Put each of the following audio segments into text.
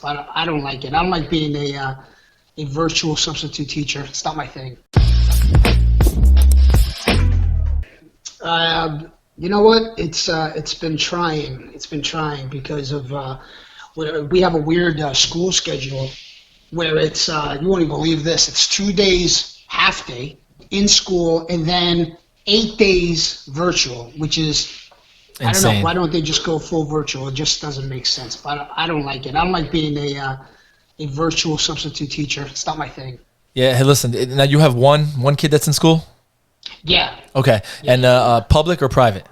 I don't like it. I don't like being a virtual substitute teacher. It's not my thing. You know what? It's been trying. It's been trying because of we have a weird school schedule where it's you won't even believe this. It's 2 days half day in school and then 8 days virtual, which is Insane. I don't know. Why don't they just go full virtual? It just doesn't make sense. But I don't like it. I don't like being a virtual substitute teacher. It's not my thing. Yeah. Hey, listen. Now you have one kid that's in school. Yeah. Okay. Yeah. And public or private?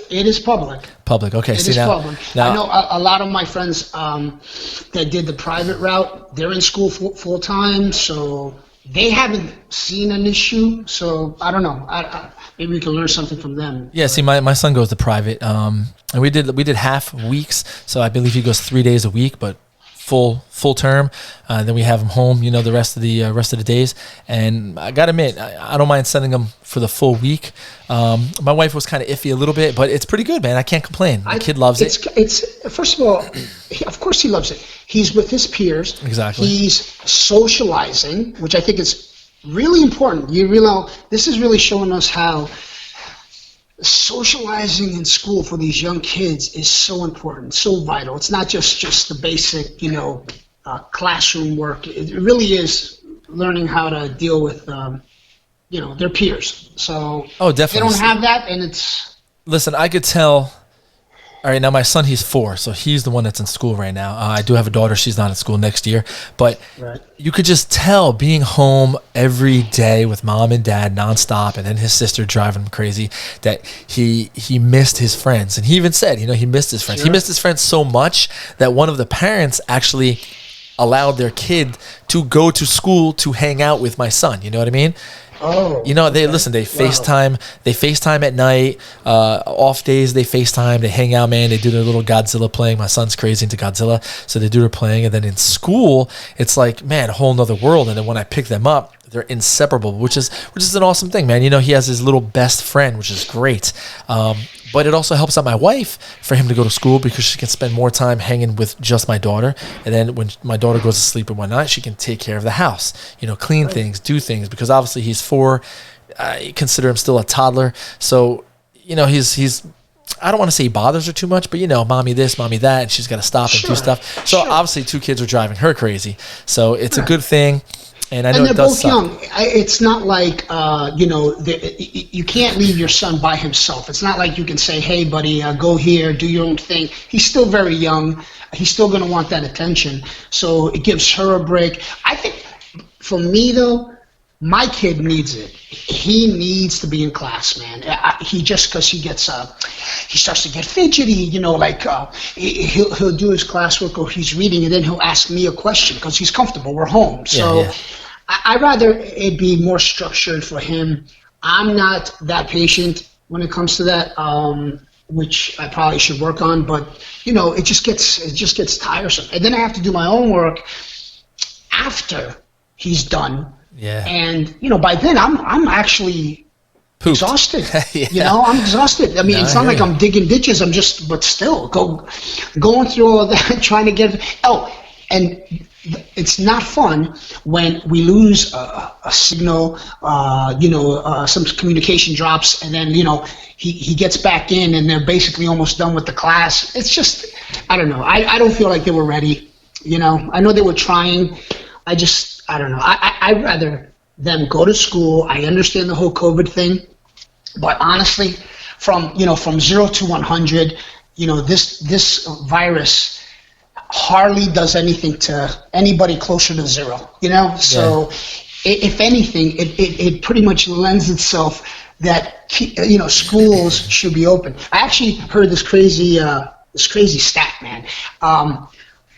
It is public. Public. Okay. It is public. I know a lot of my friends that did the private route. They're in school full time, so they haven't seen an issue. So I don't know. Maybe we can learn something from them. Yeah. See, my son goes to private, and we did half weeks, so I believe he goes 3 days a week, but full term. Then we have him home, the rest of the days. And I gotta admit, I don't mind sending him for the full week. My wife was kind of iffy a little bit, but it's pretty good, man. I can't complain. My kid loves it. It's first of all, of course he loves it. He's with his peers. Exactly. He's socializing, which I think is really important. You realize this is really showing us how socializing in school for these young kids is so important, so vital. It's not just the basic, classroom work. It really is learning how to deal with, their peers. So definitely. If they don't have that, and it's. Listen, I could tell. All right, now my son, he's 4, so he's the one that's in school right now. I do have a daughter; she's not in school next year. But Right. You could just tell being home every day with mom and dad nonstop, and then his sister driving him crazy, that he missed his friends. And he even said, he missed his friends. Sure. He missed his friends so much that one of the parents actually allowed their kid to go to school to hang out with my son. You know what I mean? Oh. They listen. They FaceTime. They FaceTime at night. Off days they FaceTime. They hang out, man. They do their little Godzilla playing. My son's crazy into Godzilla, so they do their playing. And then in school, it's like, man, a whole nother world. And then when I pick them up, they're inseparable, which is an awesome thing, man. He has his little best friend, which is great. But it also helps out my wife for him to go to school because she can spend more time hanging with just my daughter. And then when my daughter goes to sleep and whatnot, she can take care of the house, clean things, do things, because obviously he's 4. I consider him still a toddler. So, he's I don't want to say he bothers her too much, but mommy this, mommy that, and she's got to stop and do stuff. So obviously 2 kids are driving her crazy. So it's a good thing. And I know they're it does both suck. young. It's not like you can't leave your son by himself. It's not like you can say, "Hey, buddy, go here, do your own thing." He's still very young. He's still going to want that attention. So it gives her a break. I think, for me though, my kid needs it. He needs to be in class, man. Because he starts to get fidgety. He'll do his classwork or he's reading, and then he'll ask me a question because he's comfortable. We're home, so. Yeah. I'd rather it be more structured for him. I'm not that patient when it comes to that, which I probably should work on. But it just gets tiresome, and then I have to do my own work after he's done. Yeah. And by then I'm actually Pooped. Exhausted. Yeah. I'm exhausted. I mean, it's not like I'm digging ditches. But still going through all of that, trying to get. And it's not fun when we lose a signal, some communication drops, and then, he gets back in and they're basically almost done with the class. It's just, I don't know. I don't feel like they were ready. I know they were trying. I don't know. I'd rather them go to school. I understand the whole COVID thing, but honestly, from 0 to 100, this virus hardly does anything to anybody closer to 0, so if anything, it pretty much lends itself that schools should be open. I actually heard this crazy stat, man.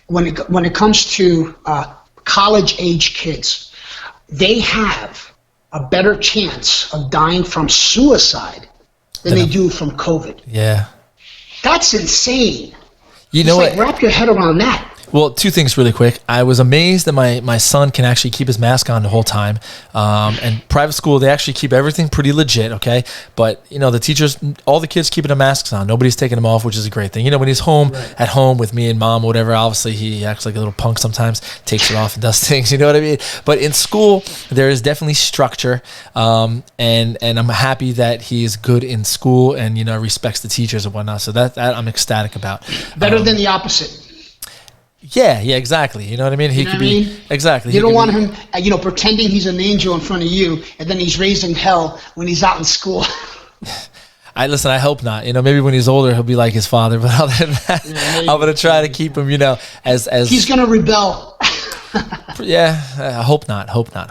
When it comes to college age kids, they have a better chance of dying from suicide than they do from COVID. Yeah, that's insane. You know what? Wrap your head around that. Well, two things really quick. I was amazed that my son can actually keep his mask on the whole time. And private school, they actually keep everything pretty legit, okay? But, the teachers, all the kids keeping their masks on. Nobody's taking them off, which is a great thing. When he's home, at home with me and mom or whatever, obviously he acts like a little punk sometimes, takes it off and does things, you know what I mean? But in school, there is definitely structure. And I'm happy that he is good in school and, respects the teachers and whatnot. So that I'm ecstatic about. Better than the opposite. Yeah, exactly. You know what I mean? He could be exactly. You don't want him, pretending he's an angel in front of you, and then he's raising hell when he's out in school. I hope not. Maybe when he's older, he'll be like his father. But other than that, I'm gonna try to keep him. As he's gonna rebel. Yeah, I hope not. Hope not.